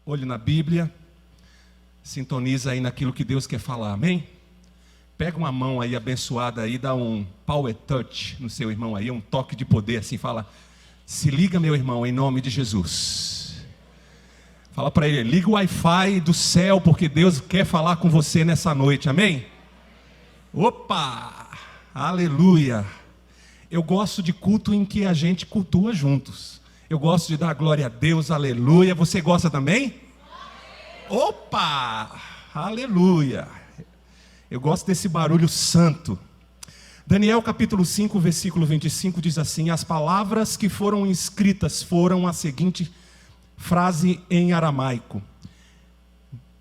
olho na Bíblia, sintoniza aí naquilo que Deus quer falar, amém? Pega uma mão aí abençoada aí, dá um power touch no seu irmão aí, um toque de poder assim, fala: se liga, meu irmão, em nome de Jesus. Fala para ele: liga o Wi-Fi do céu, porque Deus quer falar com você nessa noite, amém? Opa, aleluia. Eu gosto de culto em que a gente cultua juntos. Eu gosto de dar glória a Deus, aleluia. Você gosta também? Opa, aleluia. Eu gosto desse barulho santo. Daniel capítulo 5, versículo 25 diz assim: as palavras que foram escritas foram a seguinte frase em aramaico: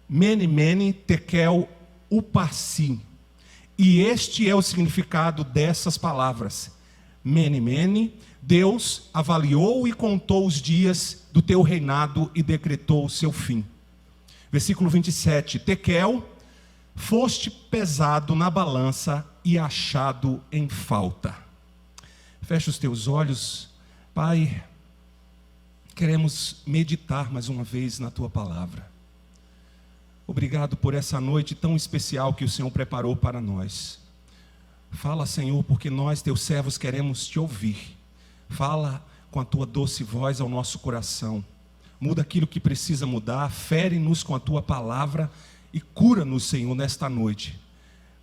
Mene, mene, tekel, upharsin. E este é o significado dessas palavras. Mene, mene, Deus avaliou e contou os dias do teu reinado e decretou o seu fim. Versículo 27, tekel, foste pesado na balança e achado em falta. Fecha os teus olhos, Pai. Queremos meditar mais uma vez na tua palavra. Obrigado por essa noite tão especial que o Senhor preparou para nós. Fala, Senhor, porque nós, teus servos, queremos te ouvir. Fala com a tua doce voz ao nosso coração. Muda aquilo que precisa mudar, fere-nos com a tua palavra e cura-nos, Senhor, nesta noite.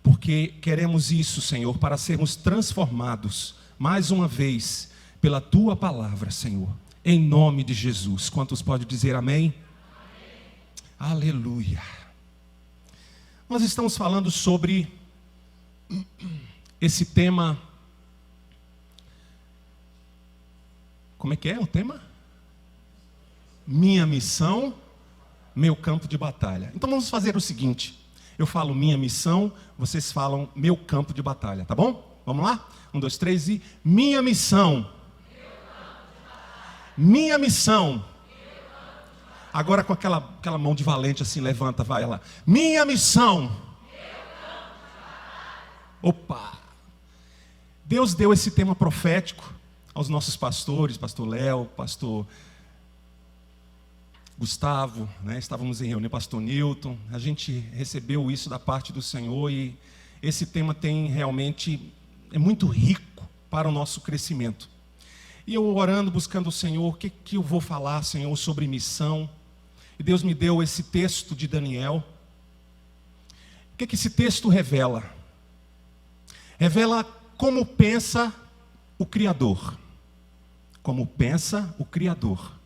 Porque queremos isso, Senhor, para sermos transformados, mais uma vez, pela tua palavra, Senhor. Em nome de Jesus. Quantos podem dizer amém? Amém. Aleluia. Nós estamos falando sobre esse tema. Como é que é o tema? Minha missão, meu campo de batalha. Então vamos fazer o seguinte: eu falo minha missão, vocês falam meu campo de batalha, tá bom? Vamos lá? 1, 2, 3 e... minha missão. Minha missão. Agora com aquela mão de valente assim, levanta, vai lá. Minha missão. Opa! Deus deu esse tema profético aos nossos pastores, pastor Léo, pastor Gustavo, né? Estávamos em reunião, pastor Newton. A gente recebeu isso da parte do Senhor e esse tema é muito rico para o nosso crescimento. E eu orando, buscando o Senhor, o que eu vou falar, Senhor, sobre missão? E Deus me deu esse texto de Daniel. O que esse texto revela? Revela como pensa o Criador. Como pensa o Criador.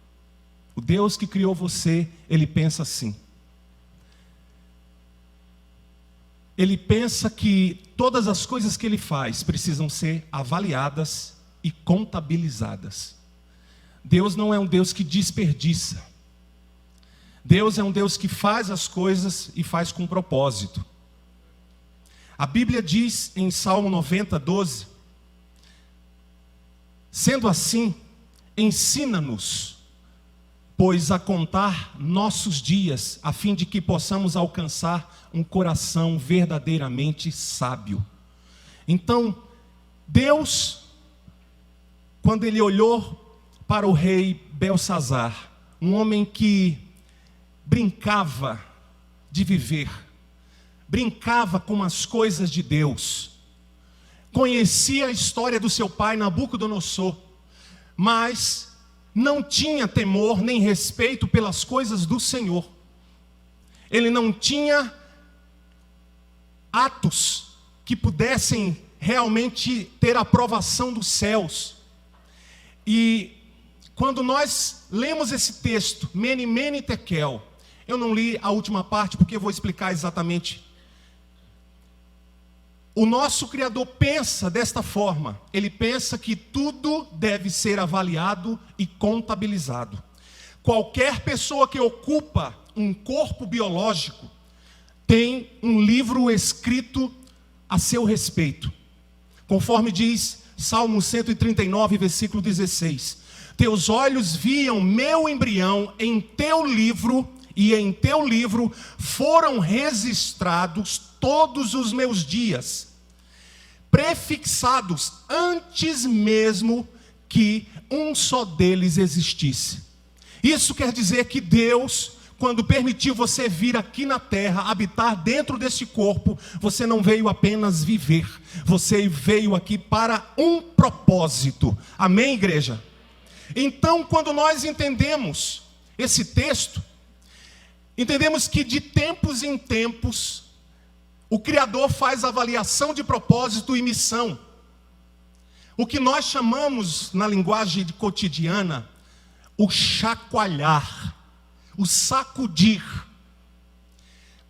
O Deus que criou você, Ele pensa assim. Ele pensa que todas as coisas que Ele faz precisam ser avaliadas e contabilizadas. Deus não é um Deus que desperdiça. Deus é um Deus que faz as coisas e faz com propósito. A Bíblia diz em Salmo 90, 12: sendo assim, ensina-nos, pois a contar nossos dias, a fim de que possamos alcançar um coração verdadeiramente sábio. Então, Deus, quando Ele olhou para o rei Belsazar, um homem que brincava de viver, brincava com as coisas de Deus, conhecia a história do seu pai Nabucodonosor, mas não tinha temor nem respeito pelas coisas do Senhor. Ele não tinha atos que pudessem realmente ter aprovação dos céus. E quando nós lemos esse texto, Mene, mene, tekel, eu não li a última parte porque eu vou explicar exatamente. O nosso Criador pensa desta forma. Ele pensa que tudo deve ser avaliado e contabilizado. Qualquer pessoa que ocupa um corpo biológico tem um livro escrito a seu respeito. Conforme diz Salmo 139, versículo 16. Teus olhos viam meu embrião em teu livro, e em teu livro foram registrados todos os meus dias, prefixados antes mesmo que um só deles existisse. Isso quer dizer que Deus, quando permitiu você vir aqui na terra, habitar dentro deste corpo, você não veio apenas viver, você veio aqui para um propósito. Amém, igreja? Então, quando nós entendemos esse texto, entendemos que de tempos em tempos, o Criador faz avaliação de propósito e missão. O que nós chamamos, na linguagem cotidiana, o chacoalhar, o sacudir,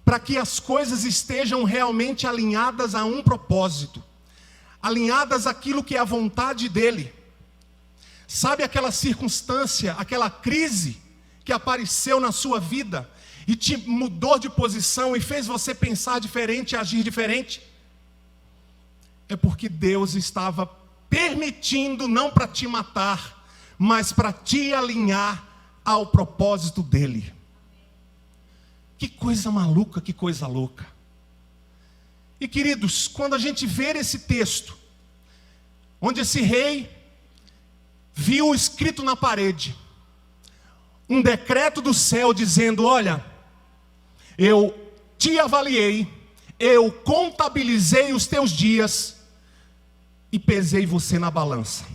para que as coisas estejam realmente alinhadas a um propósito, alinhadas àquilo que é a vontade dEle. Sabe aquela circunstância, aquela crise que apareceu na sua vida e te mudou de posição e fez você pensar diferente e agir diferente? É porque Deus estava permitindo, não para te matar, mas para te alinhar ao propósito dEle. Que coisa maluca, que coisa louca. E queridos, quando a gente vê esse texto, onde esse rei viu escrito na parede um decreto do céu dizendo: olha, eu te avaliei, eu contabilizei os teus dias e pesei você na balança.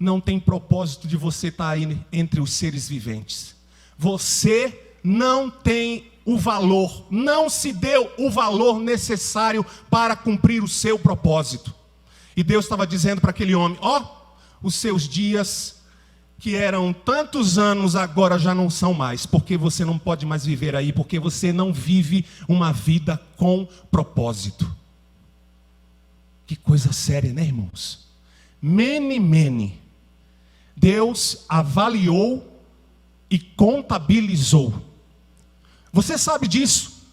Não tem propósito de você estar aí entre os seres viventes. Você não tem o valor, não se deu o valor necessário para cumprir o seu propósito. E Deus estava dizendo para aquele homem: ó, os seus dias que eram tantos anos agora já não são mais, porque você não pode mais viver aí, porque você não vive uma vida com propósito. Que coisa séria, né, irmãos? Mene. Deus avaliou e contabilizou. Você sabe disso?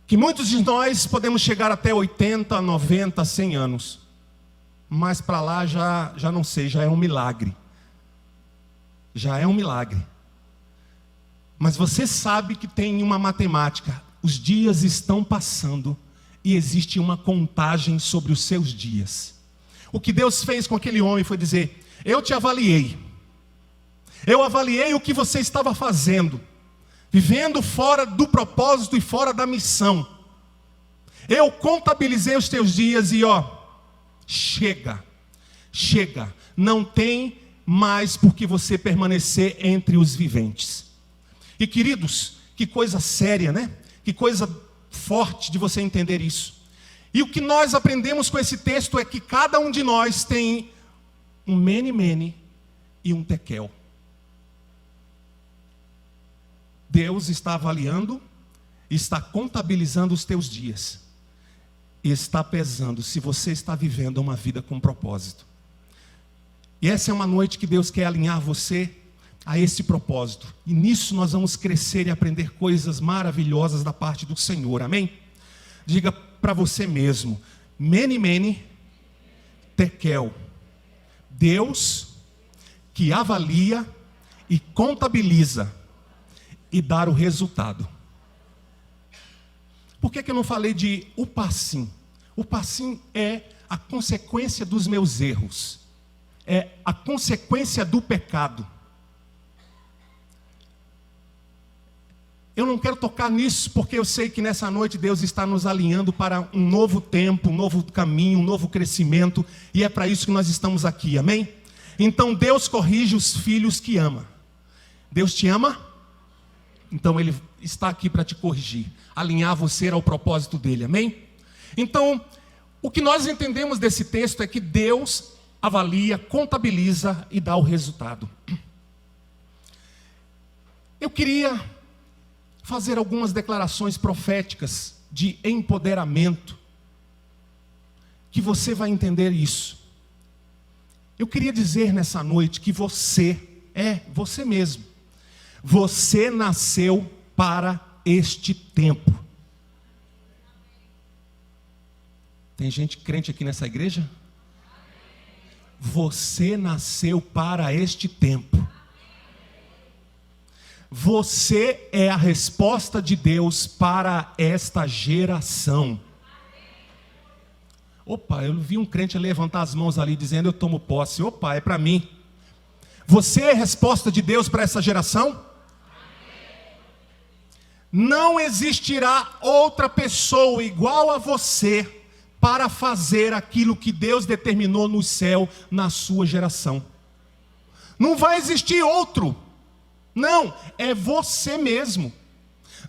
Que muitos de nós podemos chegar até 80, 90, 100 anos. Mas para lá já não sei, já é um milagre. Já é um milagre. Mas você sabe que tem uma matemática. Os dias estão passando e existe uma contagem sobre os seus dias. O que Deus fez com aquele homem foi dizer: eu te avaliei. Eu avaliei o que você estava fazendo, vivendo fora do propósito e fora da missão. Eu contabilizei os teus dias e chega. Não tem mais por que você permanecer entre os viventes. E queridos, que coisa séria, né? Que coisa forte de você entender isso. E o que nós aprendemos com esse texto é que cada um de nós tem um mene e um tekel. Deus está avaliando, está contabilizando os teus dias, e está pesando se você está vivendo uma vida com propósito. E essa é uma noite que Deus quer alinhar você a esse propósito. E nisso nós vamos crescer e aprender coisas maravilhosas da parte do Senhor, amém? Diga para você mesmo: mene, tekel. Deus que avalia e contabiliza e dar o resultado. Por que eu não falei de upassim? Upassim é a consequência dos meus erros. É a consequência do pecado. Eu não quero tocar nisso porque eu sei que nessa noite Deus está nos alinhando para um novo tempo, um novo caminho, um novo crescimento. E é para isso que nós estamos aqui, amém? Então Deus corrige os filhos que ama. Deus te ama? Então Ele está aqui para te corrigir, alinhar você ao propósito dEle, amém? Então, o que nós entendemos desse texto é que Deus avalia, contabiliza e dá o resultado. Eu queria fazer algumas declarações proféticas de empoderamento, que você vai entender isso. Eu queria dizer nessa noite que você mesmo. Você nasceu para este tempo. Tem gente crente aqui nessa igreja? Você nasceu para este tempo. Você é a resposta de Deus para esta geração. Opa, eu vi um crente levantar as mãos ali dizendo: eu tomo posse. Opa, é para mim. Você é a resposta de Deus para essa geração? Não existirá outra pessoa igual a você para fazer aquilo que Deus determinou no céu na sua geração. Não vai existir outro. Não, é você mesmo.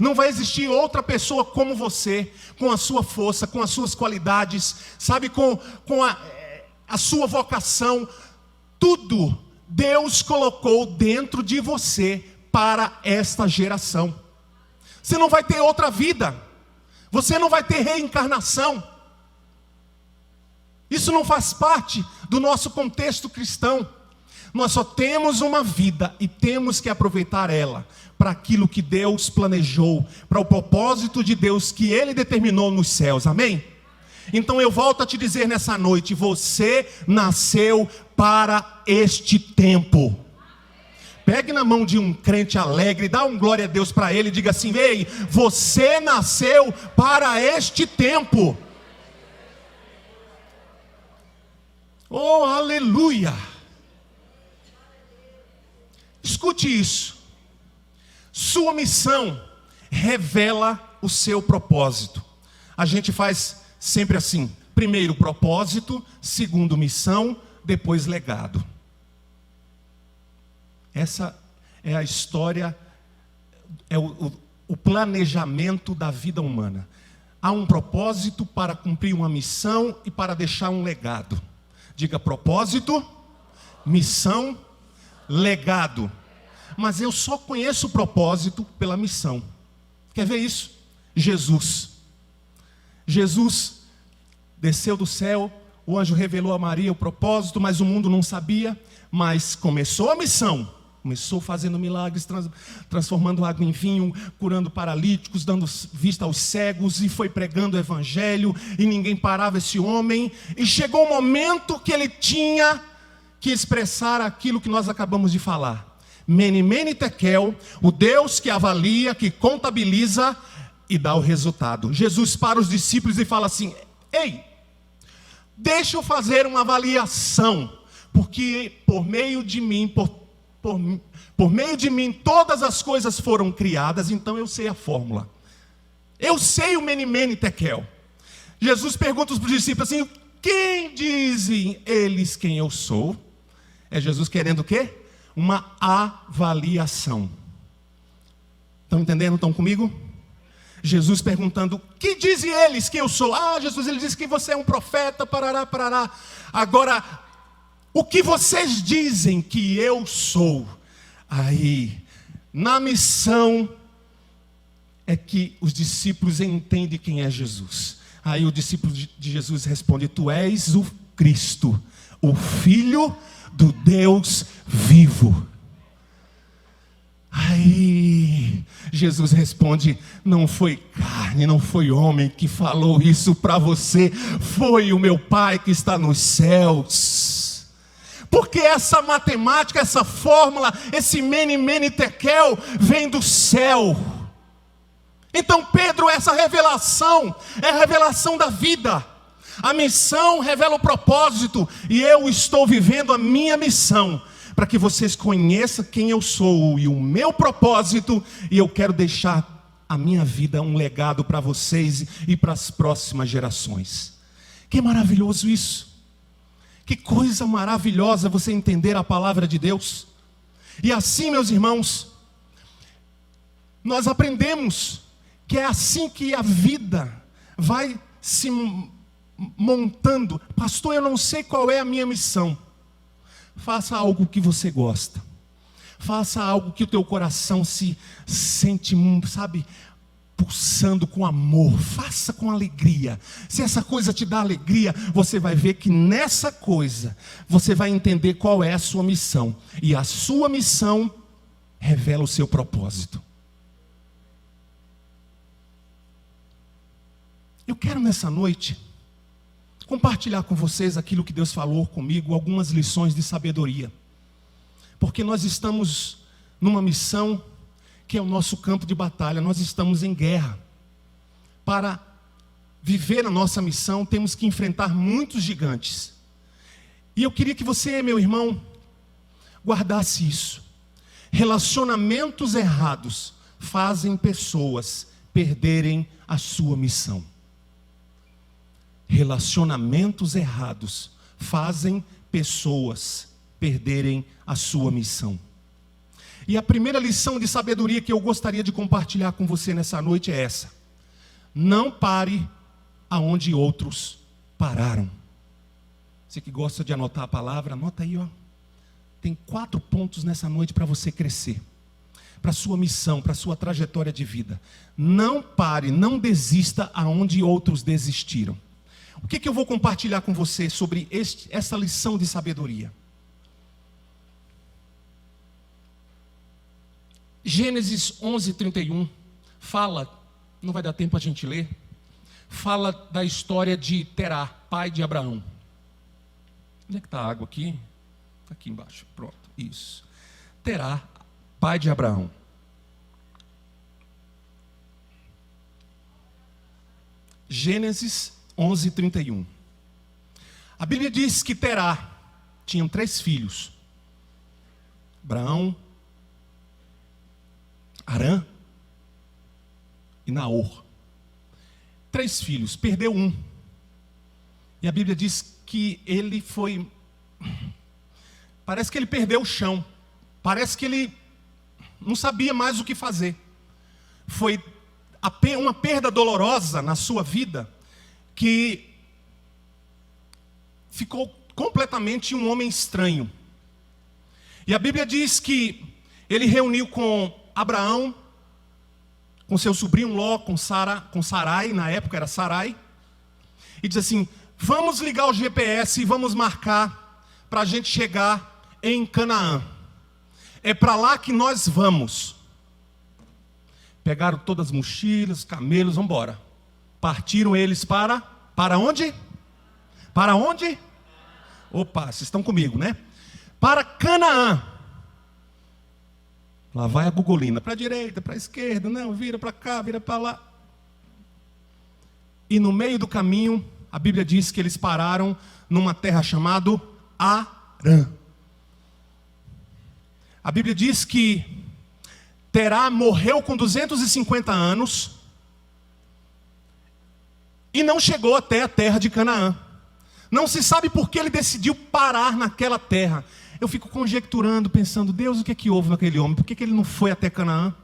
Não vai existir outra pessoa como você, com a sua força, com as suas qualidades, sabe, com a sua vocação. Tudo Deus colocou dentro de você para esta geração. Você não vai ter outra vida. Você não vai ter reencarnação. Isso não faz parte do nosso contexto cristão. Nós só temos uma vida e temos que aproveitar ela para aquilo que Deus planejou, para o propósito de Deus que Ele determinou nos céus, amém? Então eu volto a te dizer nessa noite, você nasceu para este tempo. Pegue na mão de um crente alegre, dá um glória a Deus para ele e diga assim: ei, você nasceu para este tempo. Oh, aleluia! Escute isso. Sua missão revela o seu propósito. A gente faz sempre assim: primeiro propósito, segundo missão, depois legado. Essa é a história, é o planejamento da vida humana. Há um propósito para cumprir uma missão e para deixar um legado. Diga: propósito, missão, legado. Mas eu só conheço o propósito pela missão. Quer ver isso? Jesus desceu do céu, o anjo revelou a Maria o propósito, mas o mundo não sabia. Mas começou a missão. Começou fazendo milagres, transformando água em vinho, curando paralíticos, dando vista aos cegos, e foi pregando o evangelho, e ninguém parava esse homem. E chegou o momento que ele tinha que expressar aquilo que nós acabamos de falar. Mene, mene, tekel, o Deus que avalia, que contabiliza e dá o resultado. Jesus para os discípulos e fala assim: ei, deixa eu fazer uma avaliação, porque por meio de mim, por meio de mim todas as coisas foram criadas, então eu sei a fórmula. Eu sei o mene, mene, tekel. Jesus pergunta para os discípulos assim: quem dizem eles quem eu sou? É Jesus querendo o quê? Uma avaliação. Estão entendendo? Estão comigo? Jesus perguntando: que dizem eles que eu sou? Ah, Jesus, ele disse que você é um profeta, parará, parará. Agora, o que vocês dizem que eu sou? Aí, na missão, é que os discípulos entendem quem é Jesus. Aí o discípulo de Jesus responde: tu és o Cristo, o Filho do Deus vivo. Aí Jesus responde: não foi carne, não foi homem que falou isso para você, foi o meu Pai que está nos céus. Porque essa matemática, essa fórmula, esse mene, mene, tekel, vem do céu. Então Pedro, essa revelação é a revelação da vida. A missão revela o propósito, e eu estou vivendo a minha missão, para que vocês conheçam quem eu sou e o meu propósito, e eu quero deixar a minha vida um legado para vocês e para as próximas gerações. Que maravilhoso isso! Que coisa maravilhosa você entender a palavra de Deus. E assim, meus irmãos, nós aprendemos que é assim que a vida vai se montando. Pastor, eu não sei qual é a minha missão. Faça algo que você gosta. Faça algo que o teu coração se sente, sabe, pulsando com amor. Faça com alegria. Se essa coisa te dá alegria, você vai ver que nessa coisa você vai entender qual é a sua missão. E a sua missão revela o seu propósito. Eu quero nessa noite compartilhar com vocês aquilo que Deus falou comigo, algumas lições de sabedoria. Porque nós estamos numa missão que é o nosso campo de batalha. Nós estamos em guerra. Para viver a nossa missão, temos que enfrentar muitos gigantes. E eu queria que você, meu irmão, guardasse isso. Relacionamentos errados fazem pessoas perderem a sua missão. Relacionamentos errados fazem pessoas perderem a sua missão. E a primeira lição de sabedoria que eu gostaria de compartilhar com você nessa noite é essa: não pare aonde outros pararam. Você que gosta de anotar a palavra, anota aí, ó. Tem 4 pontos nessa noite para você crescer, para a sua missão, para a sua trajetória de vida. Não pare, não desista aonde outros desistiram. O que eu vou compartilhar com você sobre essa lição de sabedoria? Gênesis 11:31 fala, não vai dar tempo a gente ler, fala da história de Terá, pai de Abraão. Onde é que está a água aqui? Está aqui embaixo, pronto, isso. Terá, pai de Abraão. Gênesis 11:31. A Bíblia diz que Terá tinha 3 filhos: Abraão, Arã e Naor. 3 filhos, perdeu um. E a Bíblia diz que ele foi... Parece que ele perdeu o chão. Parece que ele não sabia mais o que fazer. Foi uma perda dolorosa na sua vida, que ficou completamente um homem estranho. E a Bíblia diz que ele reuniu com Abraão, com seu sobrinho Ló, com Sarai, na época era Sarai, e diz assim: vamos ligar o GPS e vamos marcar para a gente chegar em Canaã. É para lá que nós vamos. Pegaram todas as mochilas, camelos, vamos embora. Partiram eles para onde? Para onde? Opa, vocês estão comigo, né? Para Canaã. Lá vai a Gugolina, para a direita, para a esquerda, não, vira para cá, vira para lá. E no meio do caminho, a Bíblia diz que eles pararam numa terra chamada Harã. A Bíblia diz que Terá morreu com 250 anos e não chegou até a terra de Canaã. Não se sabe por que ele decidiu parar naquela terra. Eu fico conjecturando, pensando: Deus, o que é que houve naquele homem? Por que ele não foi até Canaã?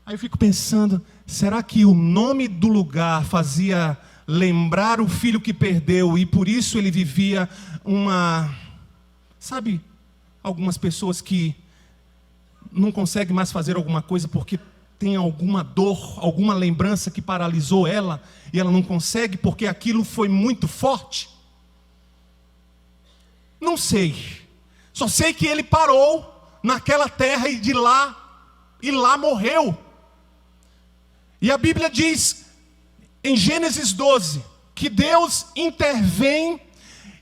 Aí eu fico pensando: será que o nome do lugar fazia lembrar o filho que perdeu, e por isso ele vivia sabe, algumas pessoas que não conseguem mais fazer alguma coisa porque tem alguma dor, alguma lembrança que paralisou ela, e ela não consegue porque aquilo foi muito forte? Não sei. Só sei que ele parou naquela terra e lá morreu. E a Bíblia diz em Gênesis 12 que Deus intervém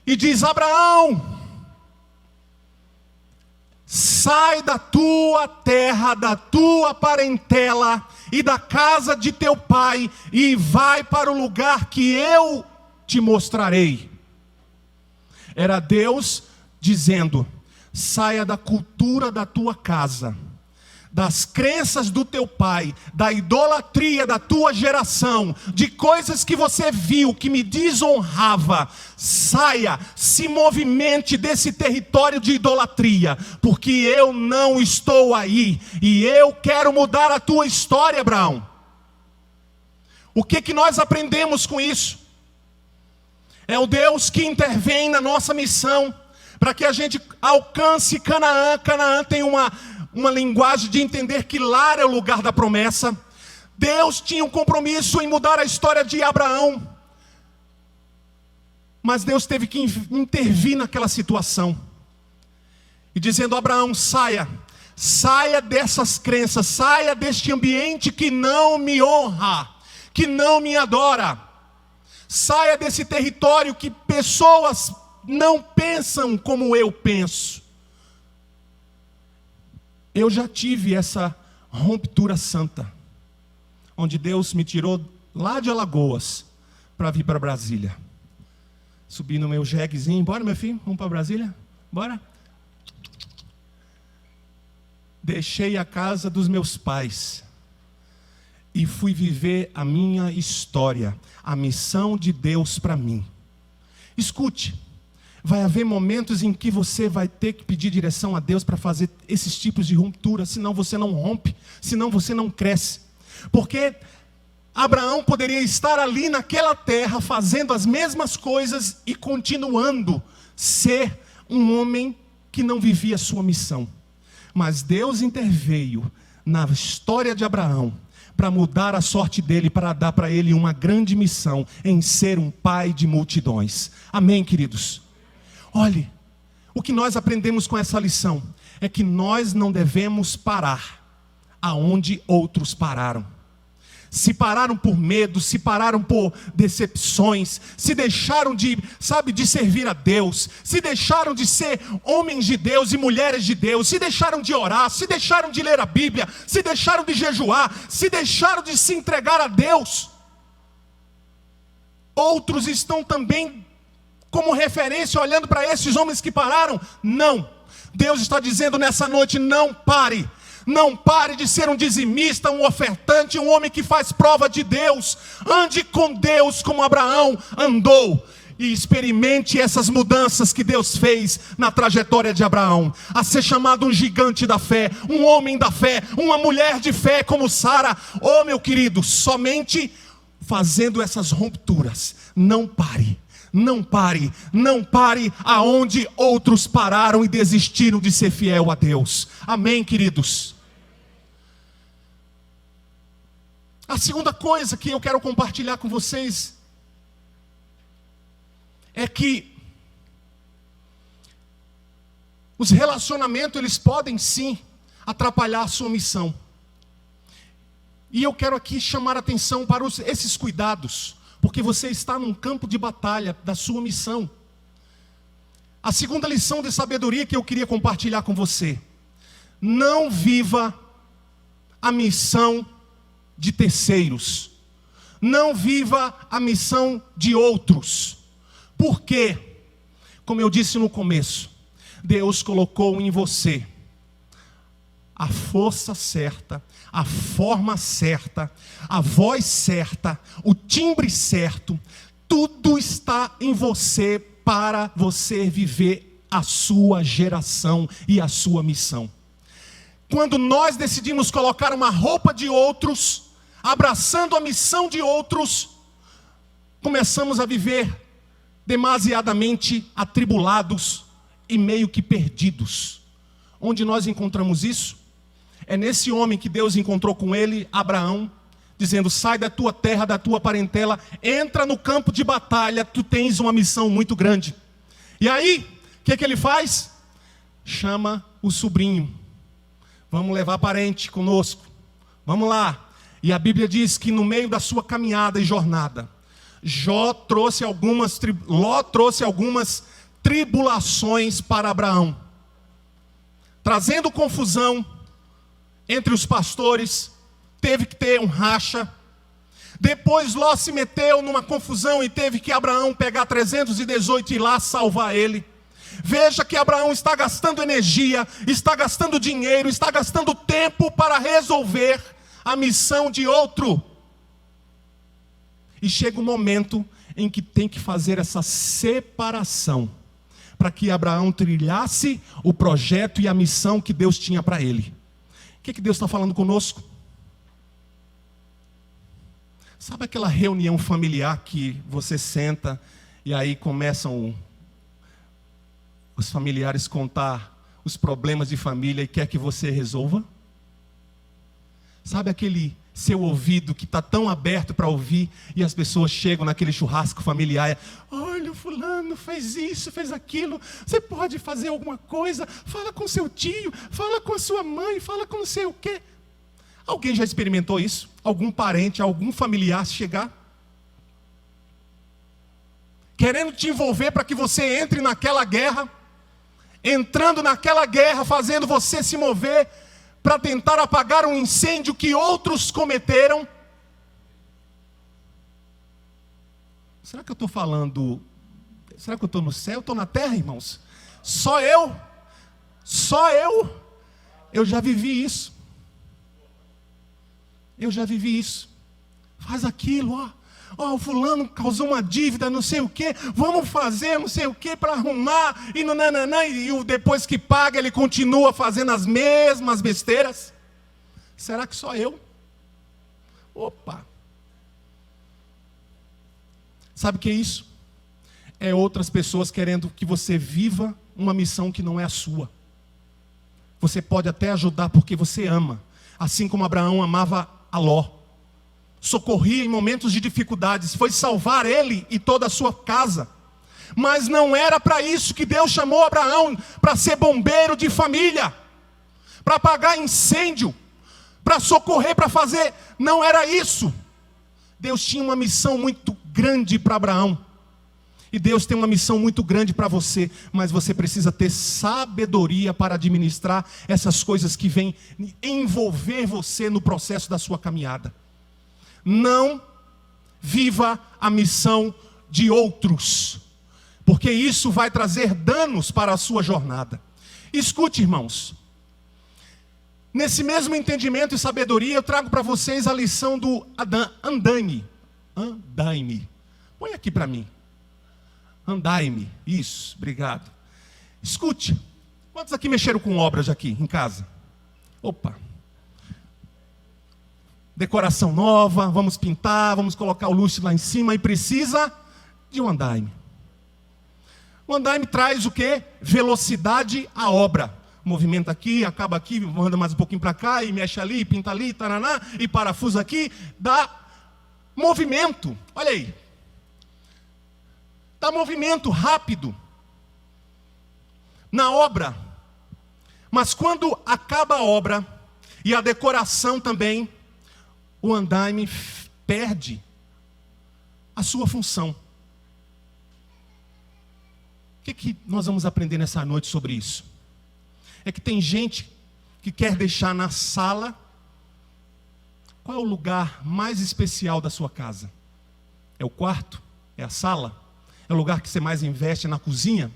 e diz: Abraão, sai da tua terra, da tua parentela e da casa de teu pai e vai para o lugar que eu te mostrarei. Era Deus dizendo: saia da cultura da tua casa, das crenças do teu pai, da idolatria da tua geração, de coisas que você viu que me desonrava. Saia, se movimente desse território de idolatria, porque eu não estou aí, e eu quero mudar a tua história, Abraão. O que nós aprendemos com isso? É o Deus que intervém na nossa missão, para que a gente alcance Canaã. Canaã tem uma linguagem de entender que lá é o lugar da promessa. Deus tinha um compromisso em mudar a história de Abraão, mas Deus teve que intervir naquela situação, e dizendo: Abraão, saia dessas crenças, saia deste ambiente que não me honra, que não me adora. Saia desse território que pessoas não pensam como eu penso. Eu já tive essa ruptura santa, onde Deus me tirou lá de Alagoas para vir para Brasília. Subi no meu jeguezinho: bora, meu filho, vamos para Brasília? Bora? deixei a casa dos meus pais e fui viver a minha história, a missão de Deus para mim. Escute, vai haver momentos em que você vai ter que pedir direção a Deus para fazer esses tipos de ruptura, senão você não rompe, senão você não cresce. Porque Abraão poderia estar ali naquela terra fazendo as mesmas coisas e continuando ser um homem que não vivia a sua missão. Mas Deus interveio na história de Abraão para mudar a sorte dele, para dar para ele uma grande missão em ser um pai de multidões. Amém, queridos? Olhe, o que nós aprendemos com essa lição é que nós não devemos parar aonde outros pararam. Se pararam por medo, se pararam por decepções, se deixaram de servir a Deus, se deixaram de ser homens de Deus e mulheres de Deus, se deixaram de orar, se deixaram de ler a Bíblia, se deixaram de jejuar, se deixaram de se entregar a Deus. Outros estão também como referência olhando para esses homens que pararam. Não, Deus está dizendo nessa noite: não pare. Não pare de ser um dizimista, um ofertante, um homem que faz prova de Deus. Ande com Deus como Abraão andou. E experimente essas mudanças que Deus fez na trajetória de Abraão. A ser chamado um gigante da fé, um homem da fé, uma mulher de fé como Sara. Oh, meu querido, somente fazendo essas rupturas. Não pare. Não pare, não pare aonde outros pararam e desistiram de ser fiel a Deus. Amém, queridos? A segunda coisa que eu quero compartilhar com vocês é que os relacionamentos, eles podem sim atrapalhar a sua missão. E eu quero aqui chamar a atenção para esses cuidados, porque você está num campo de batalha da sua missão. A segunda lição de sabedoria que eu queria compartilhar com você: não viva a missão de terceiros, não viva a missão de outros. Por quê? Como eu disse no começo, Deus colocou em você a força certa, a forma certa, a voz certa, o timbre certo. Tudo está em você para você viver a sua geração e a sua missão. Quando nós decidimos colocar uma roupa de outros, abraçando a missão de outros, começamos a viver demasiadamente atribulados e meio que perdidos. Onde nós encontramos isso? É nesse homem que Deus encontrou com ele, Abraão, dizendo: sai da tua terra, da tua parentela, entra no campo de batalha, tu tens uma missão muito grande. E aí, o que ele faz? Chama o sobrinho: vamos levar parente conosco, vamos lá. E a Bíblia diz que no meio da sua caminhada e jornada, Ló trouxe algumas tribulações para Abraão, trazendo confusão entre os pastores. Teve que ter um racha. Depois Ló se meteu numa confusão e teve que Abraão pegar 318 e ir lá salvar ele. Veja que Abraão está gastando energia, está gastando dinheiro, está gastando tempo para resolver a missão de outro. E chega um momento em que tem que fazer essa separação, para que Abraão trilhasse o projeto e a missão que Deus tinha para ele. O que Deus está falando conosco? Sabe aquela reunião familiar que você senta e aí começam os familiares contar os problemas de família e quer que você resolva? Sabe aquele seu ouvido que está tão aberto para ouvir e as pessoas chegam naquele churrasco familiar: olha, o fulano fez isso, fez aquilo, você pode fazer alguma coisa? Fala com seu tio, fala com a sua mãe, fala com não sei o quê. Alguém já experimentou isso? Algum parente, algum familiar chegar querendo te envolver para que você entre naquela guerra, entrando naquela guerra, fazendo você se mover para tentar apagar um incêndio que outros cometeram? Será que eu estou falando? Será que eu estou no céu? Eu estou na terra, irmãos? Só eu? Eu já vivi isso. Eu já vivi isso. Faz aquilo, ó, o fulano causou uma dívida, não sei o quê, vamos fazer não sei o quê para arrumar, e no nananã, e depois que paga ele continua fazendo as mesmas besteiras. Será que só eu? Opa! Sabe o que é isso? É outras pessoas querendo que você viva uma missão que não é a sua. Você pode até ajudar porque você ama, assim como Abraão amava a Ló. Socorria em momentos de dificuldades, foi salvar ele e toda a sua casa. Mas não era para isso que Deus chamou Abraão, para ser bombeiro de família, para apagar incêndio, para socorrer, para fazer. Não era isso. Deus tinha uma missão muito grande para Abraão. E Deus tem uma missão muito grande para você, mas você precisa ter sabedoria para administrar essas coisas que vêm envolver você no processo da sua caminhada. Não viva a missão de outros, porque isso vai trazer danos para a sua jornada. Escute, irmãos, nesse mesmo entendimento e sabedoria, eu trago para vocês a lição do andaime. Andaime. Põe aqui para mim. Andaime. Isso, obrigado. Escute, quantos aqui mexeram com obras aqui em casa? Opa. Decoração nova, vamos pintar, vamos colocar o luxo lá em cima e precisa de um andaime. O andaime traz o quê? Velocidade à obra. Movimenta aqui, acaba aqui, manda mais um pouquinho para cá, e mexe ali, pinta ali, taraná, e parafusa aqui, dá movimento. Olha aí. Dá movimento rápido na obra. Mas quando acaba a obra, e a decoração também, o andaime perde a sua função. O que nós vamos aprender nessa noite sobre isso? É que tem gente que quer deixar na sala. Qual é o lugar mais especial da sua casa? É o quarto? É a sala? É o lugar que você mais investe na cozinha?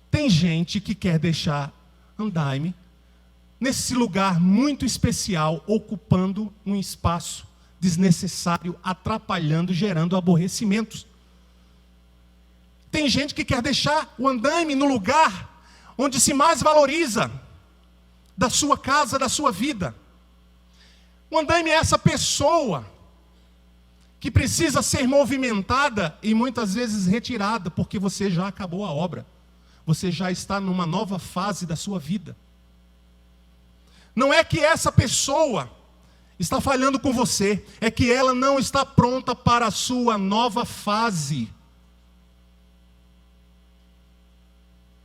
Tem gente que quer deixar andaime nesse lugar muito especial, ocupando um espaço desnecessário, atrapalhando, gerando aborrecimentos. Tem gente que quer deixar o andaime no lugar onde se mais valoriza da sua casa, da sua vida. O andaime é essa pessoa que precisa ser movimentada e muitas vezes retirada, porque você já acabou a obra. Você já está numa nova fase da sua vida. Não é que essa pessoa está falhando com você, é que ela não está pronta para a sua nova fase.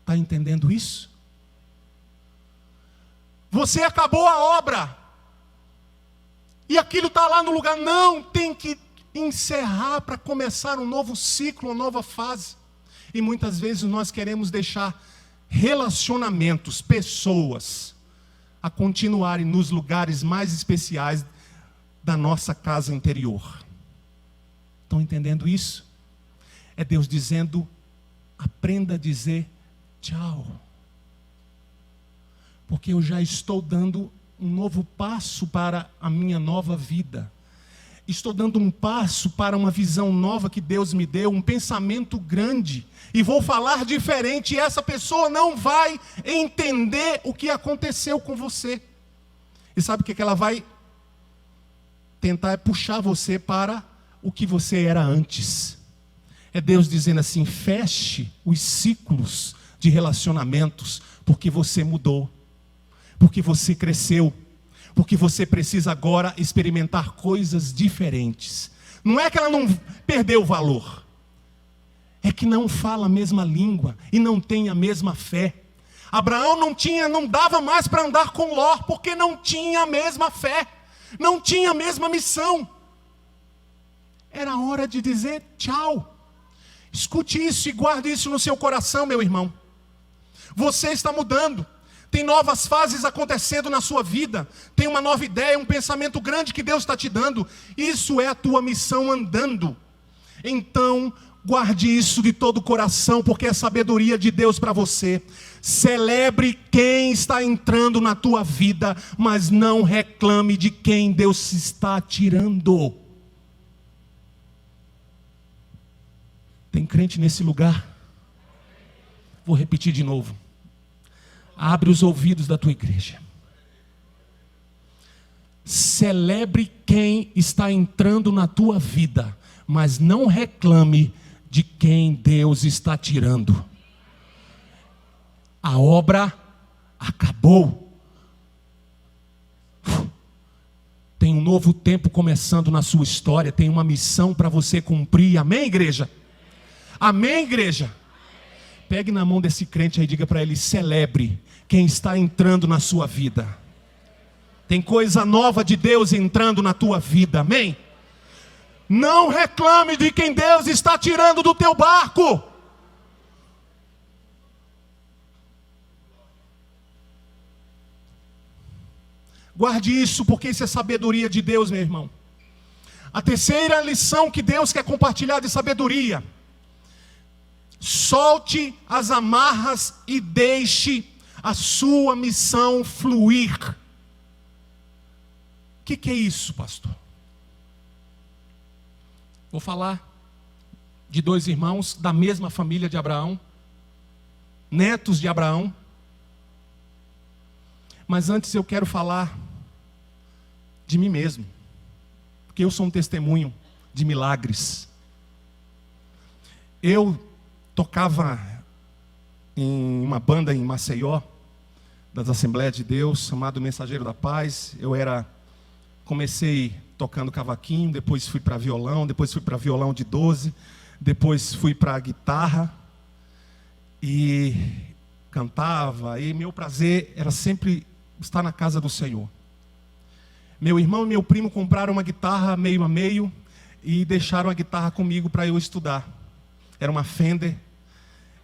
Está entendendo isso? Você acabou a obra, e aquilo está lá no lugar. Não, tem que encerrar para começar um novo ciclo, uma nova fase. E muitas vezes nós queremos deixar relacionamentos, pessoas, a continuarem nos lugares mais especiais da nossa casa interior. Estão entendendo isso? É Deus dizendo: aprenda a dizer tchau. Porque eu já estou dando um novo passo para a minha nova vida. Estou dando um passo para uma visão nova que Deus me deu, um pensamento grande. E vou falar diferente, e essa pessoa não vai entender o que aconteceu com você. E sabe o que ela vai tentar? É puxar você para o que você era antes. É Deus dizendo assim: feche os ciclos de relacionamentos, porque você mudou, porque você cresceu, porque você precisa agora experimentar coisas diferentes. Não é que ela não perdeu o valor, é que não fala a mesma língua e não tem a mesma fé. Abraão não dava mais para andar com Ló, porque não tinha a mesma fé, não tinha a mesma missão. Era hora de dizer tchau. Escute isso e guarde isso no seu coração, meu irmão. Você está mudando. Tem novas fases acontecendo na sua vida. Tem uma nova ideia, um pensamento grande que Deus está te dando. Isso é a tua missão andando. Então, guarde isso de todo o coração, porque é sabedoria de Deus para você. Celebre quem está entrando na tua vida, mas não reclame de quem Deus está tirando. Tem crente nesse lugar? Vou repetir de novo. Abre os ouvidos da tua igreja. Celebre quem está entrando na tua vida, mas não reclame de quem Deus está tirando. A obra acabou. Tem um novo tempo começando na sua história. Tem uma missão para você cumprir. Amém, igreja? Amém, igreja? Pegue na mão desse crente aí e diga para ele: celebre quem está entrando na sua vida. Tem coisa nova de Deus entrando na tua vida. Amém? Não reclame de quem Deus está tirando do teu barco. Guarde isso, porque isso é sabedoria de Deus, meu irmão. A terceira lição que Deus quer compartilhar de sabedoria: solte as amarras e deixe a sua missão fluir. O que é isso, pastor? Vou falar de dois irmãos da mesma família de Abraão, netos de Abraão. Mas antes eu quero falar de mim mesmo, porque eu sou um testemunho de milagres. Eu tocava em uma banda em Maceió, das Assembleias de Deus, chamado Mensageiro da Paz. Comecei tocando cavaquinho, depois fui para violão, depois fui para violão de 12, depois fui para guitarra e cantava. E meu prazer era sempre estar na casa do Senhor. Meu irmão e meu primo compraram uma guitarra meio a meio e deixaram a guitarra comigo para eu estudar. Era uma Fender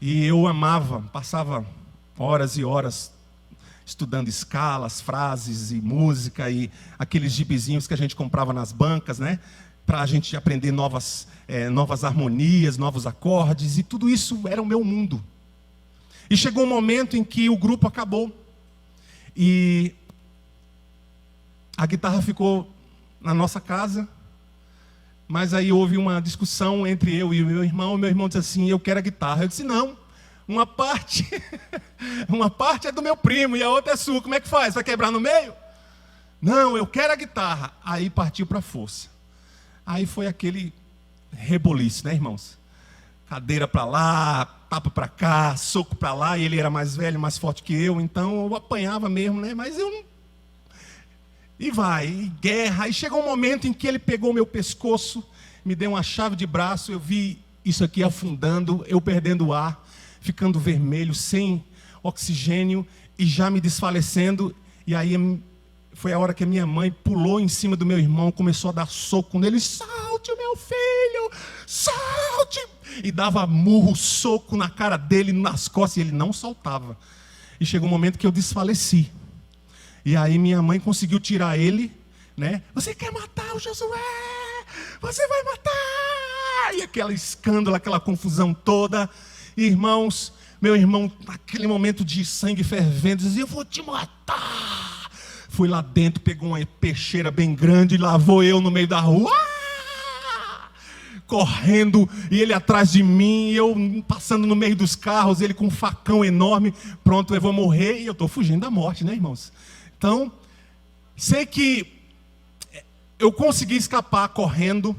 e eu amava, passava horas e horas estudando escalas, frases e música e aqueles gibizinhos que a gente comprava nas bancas, né? Para a gente aprender novas harmonias, novos acordes, e tudo isso era o meu mundo. E chegou um momento em que o grupo acabou e a guitarra ficou na nossa casa, mas aí houve uma discussão entre eu e o meu irmão disse assim: eu quero a guitarra. Eu disse: não, uma parte é do meu primo e a outra é sua, como é que faz? Vai quebrar no meio? Não, eu quero a guitarra. Aí partiu para a força. Aí foi aquele reboliço, né, irmãos? Cadeira para lá, tapa para cá, soco para lá, e ele era mais velho, mais forte que eu, então eu apanhava mesmo, né? Mas eu não... E guerra. Aí chegou um momento em que ele pegou meu pescoço, me deu uma chave de braço, eu vi isso aqui afundando, eu perdendo o ar, ficando vermelho, sem oxigênio e já me desfalecendo. E aí foi a hora que a minha mãe pulou em cima do meu irmão, começou a dar soco nele: salte, meu filho, salte! E dava murro, soco na cara dele, nas costas, e ele não soltava. E chegou um momento que eu desfaleci. E aí minha mãe conseguiu tirar ele, né? Você quer matar o Josué? Você vai matar! E aquele escândalo, aquela confusão toda. Irmãos, meu irmão, naquele momento de sangue fervendo, dizia: eu vou te matar. Fui lá dentro, pegou uma peixeira bem grande, lavou eu no meio da rua, correndo, e ele atrás de mim, eu passando no meio dos carros, ele com um facão enorme. Pronto, eu vou morrer, e eu estou fugindo da morte, né, irmãos? Então, sei que eu consegui escapar correndo.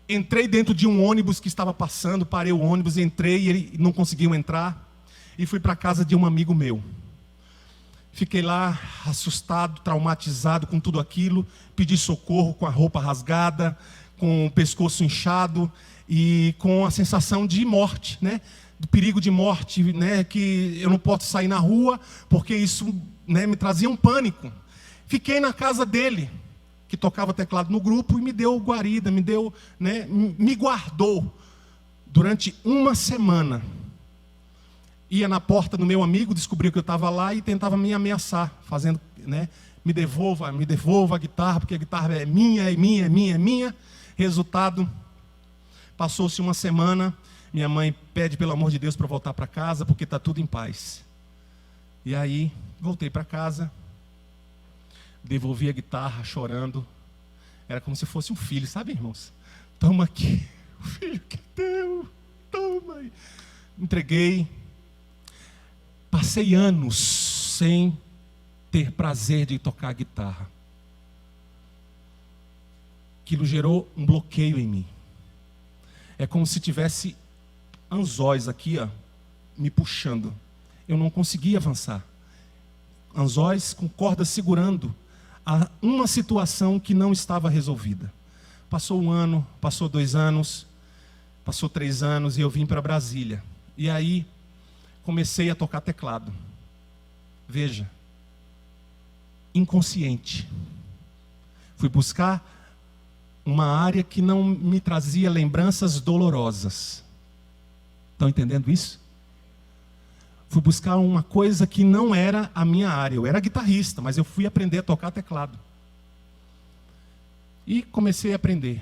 Entrei dentro de um ônibus que estava passando, parei o ônibus, entrei e ele não conseguiu entrar. E fui para a casa de um amigo meu. Fiquei lá assustado, traumatizado com tudo aquilo. Pedi socorro com a roupa rasgada, com o pescoço inchado e com a sensação de morte, né? Do perigo de morte, né? Que eu não posso sair na rua porque isso, né, me trazia um pânico. Fiquei na casa dele, que tocava teclado no grupo, e me deu guarida, me guardou durante uma semana. Ia na porta do meu amigo, descobriu que eu estava lá e tentava me ameaçar, fazendo, né, me devolva a guitarra, porque a guitarra é minha. Resultado, passou-se uma semana, minha mãe pede pelo amor de Deus para voltar para casa, porque está tudo em paz. E aí, voltei para casa, devolvi a guitarra chorando. Era como se fosse um filho, sabe, irmãos? Toma aqui, o filho que é teu, toma aí. Entreguei. Passei anos sem ter prazer de tocar guitarra. Aquilo gerou um bloqueio em mim. É como se tivesse anzóis aqui, ó, me puxando. Eu não conseguia avançar. Anzóis com cordas segurando uma situação que não estava resolvida. Passou 1 ano, passou 2 anos, passou 3 anos e eu vim para Brasília. E aí comecei a tocar teclado. Veja, inconsciente. Fui buscar uma área que não me trazia lembranças dolorosas. Estão entendendo isso? Fui buscar uma coisa que não era a minha área. Eu era guitarrista, mas eu fui aprender a tocar teclado. E comecei a aprender.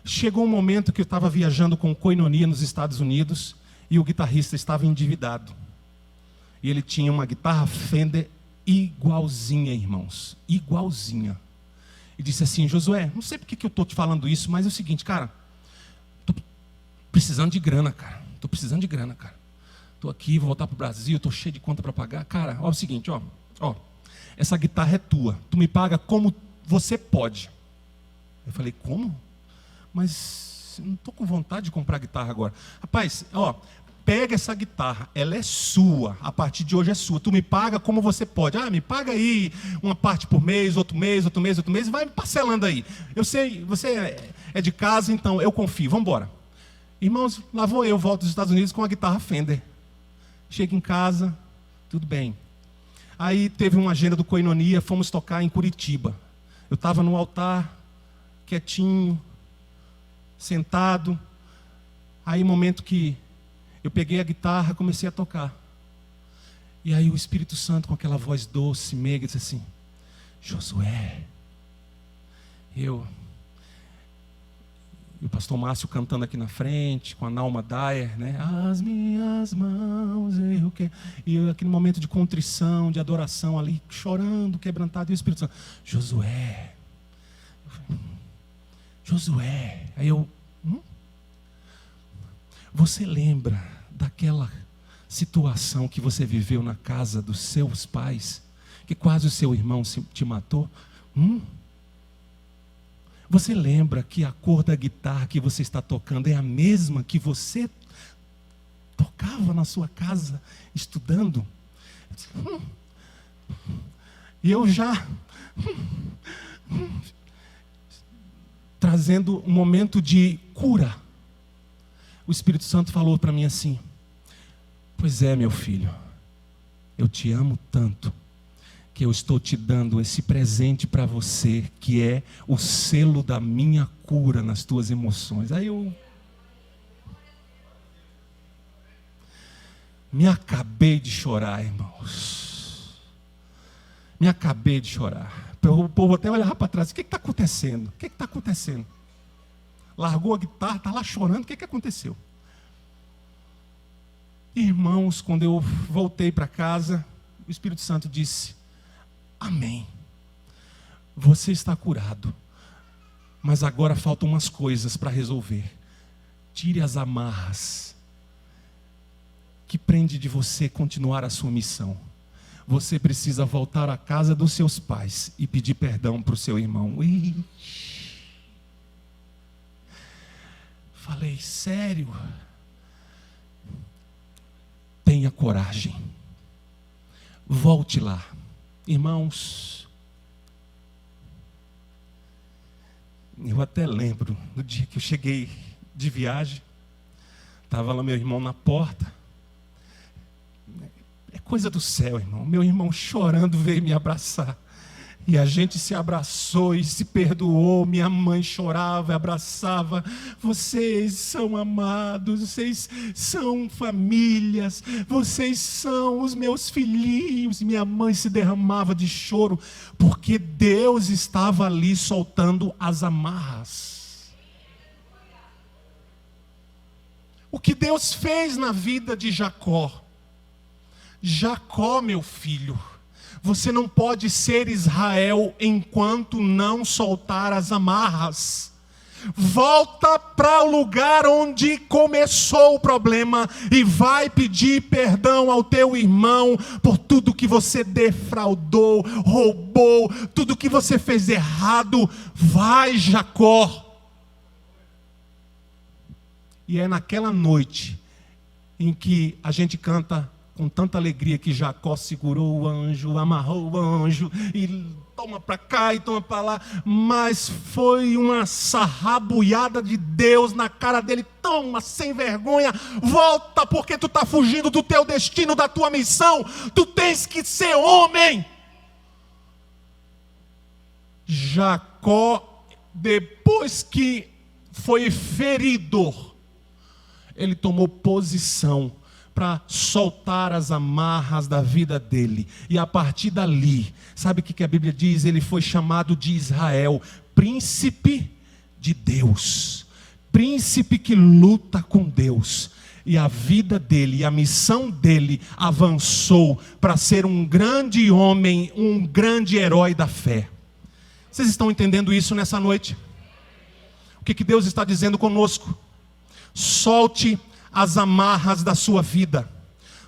Chegou um momento que eu estava viajando com Koinonia nos Estados Unidos e o guitarrista estava endividado. E ele tinha uma guitarra Fender igualzinha, irmãos. Igualzinha. E disse assim: Josué, não sei porque que eu estou te falando isso, mas é o seguinte, cara. Estou precisando de grana, cara. Estou precisando de grana, cara. Estou aqui, vou voltar para o Brasil, estou cheio de conta para pagar. Cara, olha o seguinte, ó. Essa guitarra é tua. Tu me paga como você pode. Eu falei, como? Mas eu não estou com vontade de comprar guitarra agora. Rapaz, pega essa guitarra, ela é sua, a partir de hoje é sua. Tu me paga como você pode. Me paga aí uma parte por mês, outro mês, vai parcelando aí. Eu sei, você é de casa, então eu confio, vamos embora. Irmãos, lá vou eu, volto dos Estados Unidos com a guitarra Fender. Chego em casa, tudo bem. Aí teve uma agenda do Koinonia, fomos tocar em Curitiba. Eu estava no altar, quietinho, sentado. Aí momento que eu peguei a guitarra, comecei a tocar. E aí o Espírito Santo, com aquela voz doce, meiga, disse assim: Josué. E o pastor Márcio cantando aqui na frente, com a Nalma Dyer, né? As minhas mãos, eu quero. E eu, aquele momento de contrição, de adoração ali, chorando, quebrantado, e o Espírito Santo: Josué. Josué. Aí eu: Você lembra daquela situação que você viveu na casa dos seus pais, que quase o seu irmão te matou? Você lembra que a cor da guitarra que você está tocando é a mesma que você tocava na sua casa, estudando? E eu já trazendo um momento de cura. O Espírito Santo falou para mim assim: pois é, meu filho, eu te amo tanto que eu estou te dando esse presente para você, que é o selo da minha cura nas tuas emoções. Aí eu me acabei de chorar, irmãos. Me acabei de chorar. O povo até olhava para trás: o que está acontecendo? O que está acontecendo? Largou a guitarra, está lá chorando, o que aconteceu? Irmãos, quando eu voltei para casa, o Espírito Santo disse: amém, você está curado, mas agora faltam umas coisas para resolver. Tire as amarras que prende de você continuar a sua missão. Você precisa voltar à casa dos seus pais e pedir perdão para o seu irmão. Falei, sério? Tenha coragem. Volte lá. Irmãos, eu até lembro do dia que eu cheguei de viagem. Estava lá meu irmão na porta. É coisa do céu, irmão. Meu irmão chorando veio me abraçar. E a gente se abraçou e se perdoou. Minha mãe chorava e abraçava. Vocês são amados, vocês são famílias, vocês são os meus filhinhos. E minha mãe se derramava de choro, porque Deus estava ali soltando as amarras. O que Deus fez na vida de Jacó, Jacó, meu filho, você não pode ser Israel enquanto não soltar as amarras. Volta para o lugar onde começou o problema e vai pedir perdão ao teu irmão por tudo que você defraudou, roubou, tudo que você fez errado. Vai, Jacó. E é naquela noite em que a gente canta com tanta alegria que Jacó segurou o anjo, amarrou o anjo e toma para cá e toma para lá, mas foi uma sarrabuiada de Deus na cara dele. Toma, sem vergonha, volta, porque tu está fugindo do teu destino, da tua missão. Tu tens que ser homem. Jacó, depois que foi ferido, ele tomou posição para soltar as amarras da vida dele. E a partir dali, sabe o que a Bíblia diz? Ele foi chamado de Israel, príncipe de Deus, príncipe que luta com Deus. E a vida dele, e a missão dele avançou para ser um grande homem, um grande herói da fé. Vocês estão entendendo isso nessa noite? O que Deus está dizendo conosco? Solte as amarras da sua vida.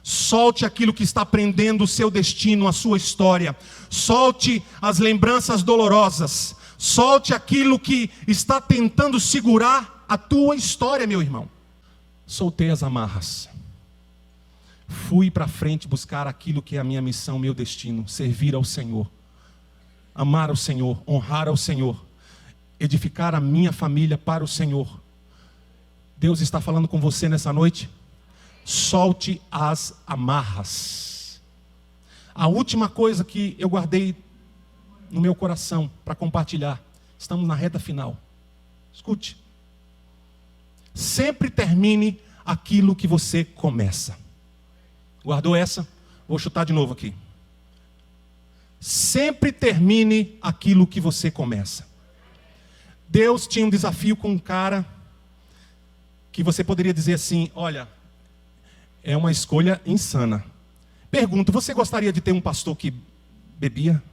Solte aquilo que está prendendo o seu destino, a sua história. Solte as lembranças dolorosas. Solte aquilo que está tentando segurar a tua história, meu irmão. Soltei as amarras. Fui para frente buscar aquilo que é a minha missão, meu destino. Servir ao Senhor. Amar ao Senhor. Honrar ao Senhor. Edificar a minha família para o Senhor. Deus está falando com você nessa noite. Solte as amarras. A última coisa que eu guardei no meu coração para compartilhar. Estamos na reta final. Escute. Sempre termine aquilo que você começa. Guardou essa? Vou chutar de novo aqui. Sempre termine aquilo que você começa. Deus tinha um desafio com um cara que você poderia dizer assim: olha, é uma escolha insana. Pergunto, você gostaria de ter um pastor que bebia?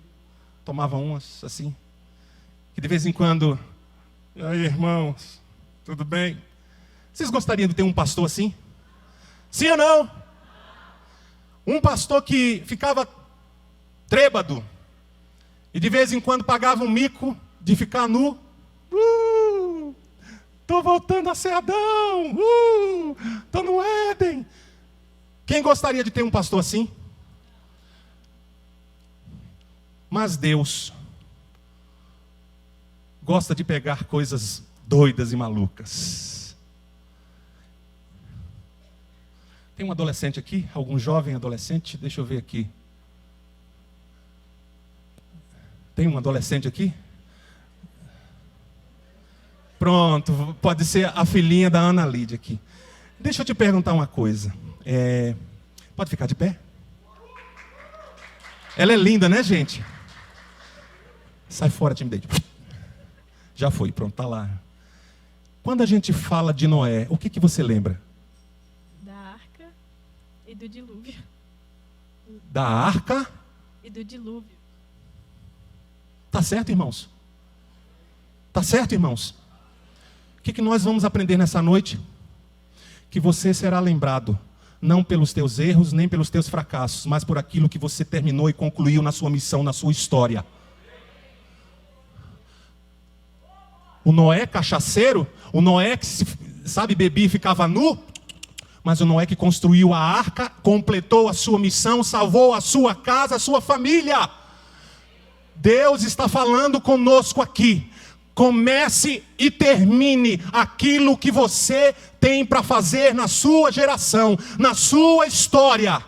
Tomava umas assim? Que de vez em quando, e aí, irmãos, tudo bem? Vocês gostariam de ter um pastor assim? Sim ou não? Um pastor que ficava trêbado e de vez em quando pagava um mico de ficar nu. Estou voltando a ser Adão. Estou no Éden. Quem gostaria de ter um pastor assim? Mas Deus gosta de pegar coisas doidas e malucas. Tem um adolescente aqui? Algum jovem adolescente? Deixa eu ver aqui. Tem um adolescente aqui? Pronto, pode ser a filhinha da Ana Lídia aqui. Deixa eu te perguntar uma coisa. Pode ficar de pé? Ela é linda, né, gente? Sai fora, timidez. Já foi, pronto, tá lá. Quando a gente fala de Noé, o que você lembra? Da arca e do dilúvio. Da arca e do dilúvio. Tá certo, irmãos? Tá certo, irmãos? O que nós vamos aprender nessa noite? Que você será lembrado, não pelos teus erros, nem pelos teus fracassos, mas por aquilo que você terminou e concluiu na sua missão, na sua história. O Noé cachaceiro, o Noé que, sabe, bebia e ficava nu, mas o Noé que construiu a arca, completou a sua missão, salvou a sua casa, a sua família. Deus está falando conosco aqui. Comece e termine aquilo que você tem para fazer na sua geração, na sua história.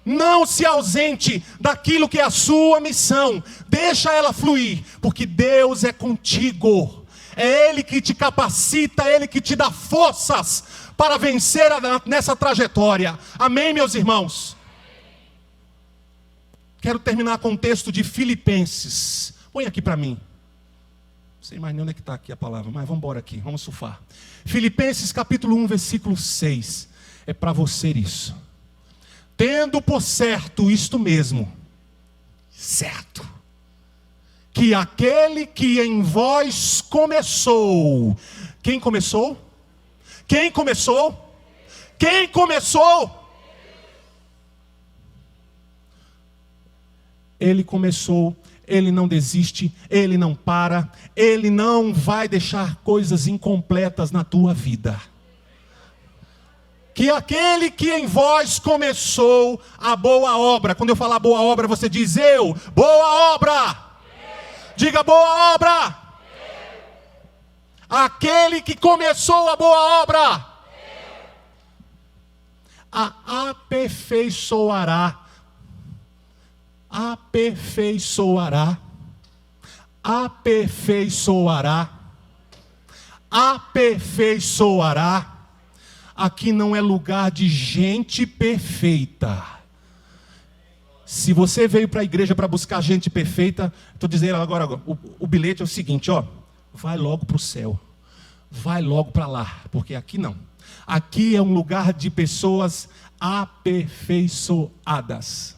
Não se ausente daquilo que é a sua missão. Deixa ela fluir, porque Deus é contigo. É Ele que te capacita, é Ele que te dá forças para vencer nessa trajetória. Amém, meus irmãos? Quero terminar com o texto de Filipenses. Põe aqui para mim. Não sei mais nem onde é que está aqui a palavra, mas vamos embora aqui, vamos surfar. Filipenses capítulo 1, versículo 6. É para você isso. tendo por certo isto mesmo, certo, que aquele que em vós começou, quem começou? Quem começou? Quem começou? Ele começou, ele não desiste, ele não para, ele não vai deixar coisas incompletas na tua vida. Que aquele que em vós começou a boa obra, quando eu falar boa obra, você diz eu, boa obra. Diga boa obra. Aquele que começou a boa obra, a aperfeiçoará. Aperfeiçoará. Aperfeiçoará. Aperfeiçoará. Aqui não é lugar de gente perfeita. Se você veio para a igreja para buscar gente perfeita, estou dizendo agora, o bilhete é o seguinte, ó, vai logo para o céu, vai logo para lá, porque aqui não. Aqui é um lugar de pessoas aperfeiçoadas.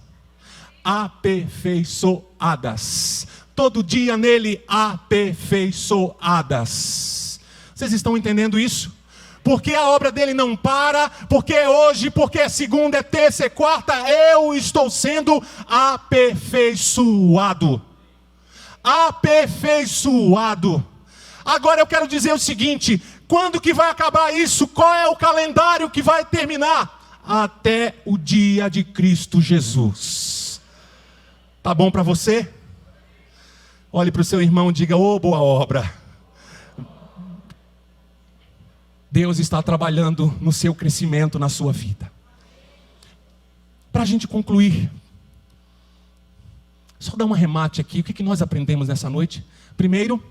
Aperfeiçoadas. Todo dia nele aperfeiçoadas. Vocês estão entendendo isso? Porque a obra dele não para, porque é hoje, porque é segunda, é terça, é quarta, eu estou sendo aperfeiçoado. Aperfeiçoado. Agora eu quero dizer o seguinte, quando que vai acabar isso? Qual é o calendário que vai terminar? Até o dia de Cristo Jesus. Tá bom para você? Olhe para o seu irmão e diga, ô boa obra. Deus está trabalhando no seu crescimento, na sua vida. Para a gente concluir, só dar um arremate aqui, o que nós aprendemos nessa noite? Primeiro,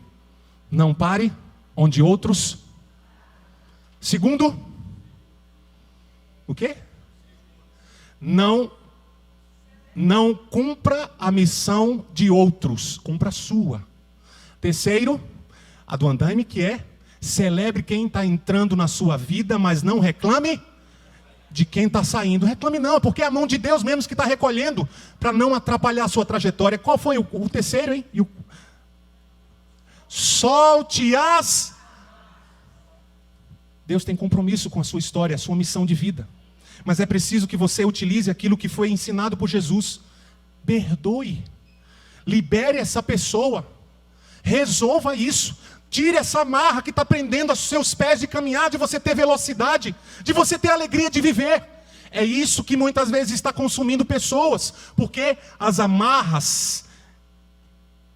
não pare onde outros. Segundo, o quê? Não cumpra a missão de outros, cumpra a sua. Terceiro, a do andaime, que é celebre quem está entrando na sua vida, mas não reclame de quem está saindo. Reclame não, porque é a mão de Deus mesmo que está recolhendo, para não atrapalhar a sua trajetória. Qual foi o terceiro, hein? Solte-as. Deus tem compromisso com a sua história, a sua missão de vida. Mas é preciso que você utilize aquilo que foi ensinado por Jesus. Perdoe. Libere essa pessoa. Resolva isso. Tire essa amarra que está prendendo os seus pés de caminhar, de você ter velocidade, de você ter alegria de viver. É isso que muitas vezes está consumindo pessoas, porque as amarras,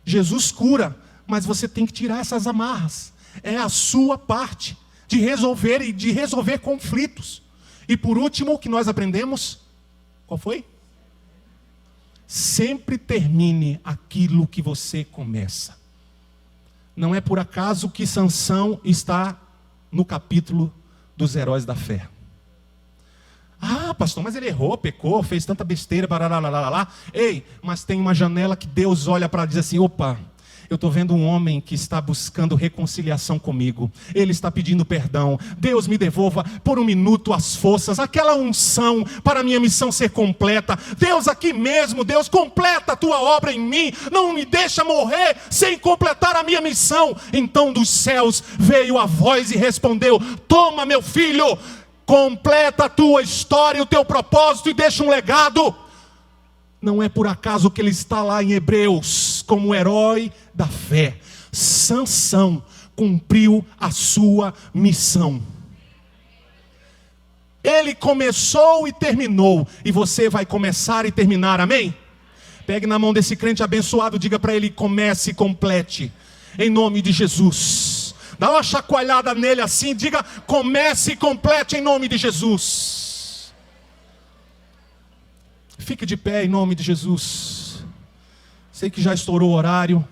Jesus cura, mas você tem que tirar essas amarras. É a sua parte de resolver e de resolver conflitos. E por último, o que nós aprendemos, qual foi? Sempre termine aquilo que você começa. Não é por acaso que Sansão está no capítulo dos heróis da fé. Ah, pastor, mas ele errou, pecou, fez tanta besteira, barará. Ei, mas tem uma janela que Deus olha para dizer assim, opa, eu estou vendo um homem que está buscando reconciliação comigo. Ele está pedindo perdão. Deus me devolva por um minuto as forças, aquela unção para a minha missão ser completa. Deus aqui mesmo, Deus, completa a tua obra em mim. Não me deixa morrer sem completar a minha missão. Então dos céus veio a voz e respondeu, toma meu filho, completa a tua história, o teu propósito e deixa um legado. Não é por acaso que ele está lá em Hebreus como herói da fé. Sansão cumpriu a sua missão. Ele começou e terminou. E você vai começar e terminar, amém? Pegue na mão desse crente abençoado, diga para ele, comece e complete. Em nome de Jesus. Dá uma chacoalhada nele assim, diga, comece e complete em nome de Jesus. Fique de pé em nome de Jesus. Sei que já estourou o horário.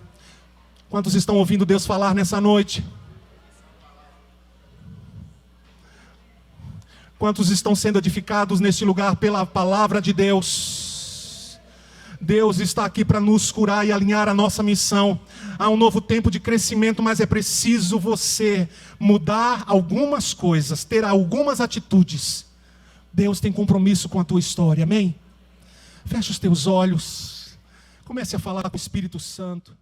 Quantos estão ouvindo Deus falar nessa noite? Quantos estão sendo edificados neste lugar pela palavra de Deus? Deus está aqui para nos curar e alinhar a nossa missão. Há um novo tempo de crescimento, mas é preciso você mudar algumas coisas, ter algumas atitudes, Deus tem compromisso com a tua história, amém? Fecha os teus olhos. Comece a falar com o Espírito Santo.